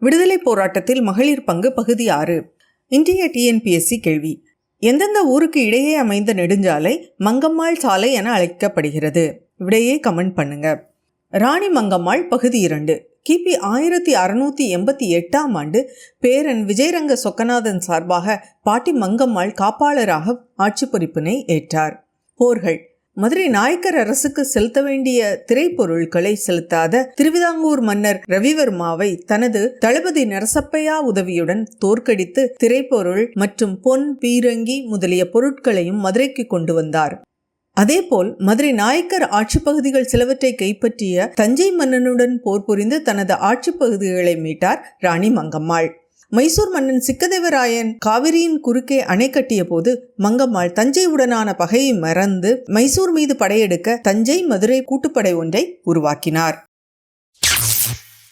விடுதலை போராட்டத்தில் மகளிர் பங்கு பகுதி 6. இன்றைய டிஎன்பிஎஸ்சி கேள்வி. எந்தெந்த ஊருக்கு இடையே அமைந்த நெடுஞ்சாலை மங்கம்மாள் சாலை என அழைக்கப்படுகிறது? விடையை கமெண்ட் பண்ணுங்க. ராணி மங்கம்மாள் பகுதி 2. கிபி 1688ஆம் ஆண்டு பேரன் விஜயரங்க சொக்கநாதன் சார்பாக பாட்டி மங்கம்மாள் காப்பாளராக ஆட்சி பொறுப்பினை ஏற்றார். போர்கள். மதுரை நாயக்கர் அரசுக்கு செலுத்த வேண்டிய திரைப்பொருட்களை செலுத்தாத திருவிதாங்கூர் மன்னர் ரவிவர்மாவை தனது தளபதி நரசப்பையா உதவியுடன் தோற்கடித்து திரைப்பொருள் மற்றும் பொன், பீரங்கி முதலிய பொருட்களையும் மதுரைக்கு கொண்டு வந்தார். அதேபோல் மதுரை நாயக்கர் ஆட்சி பகுதிகள் சிலவற்றை கைப்பற்றிய தஞ்சை மன்னனுடன் போர் புரிந்து தனது ஆட்சி பகுதிகளை மீட்டார் ராணி மங்கம்மாள். மைசூர் மன்னன் சிக்கதேவராயன் காவிரியின் குறுக்கே அணை கட்டிய போது மங்கம்மாள் தஞ்சையுடனான பகையை மறந்து மைசூர் மீது படையெடுக்க தஞ்சை மதுரை கூட்டுப்படை ஒன்றை உருவாக்கினார்.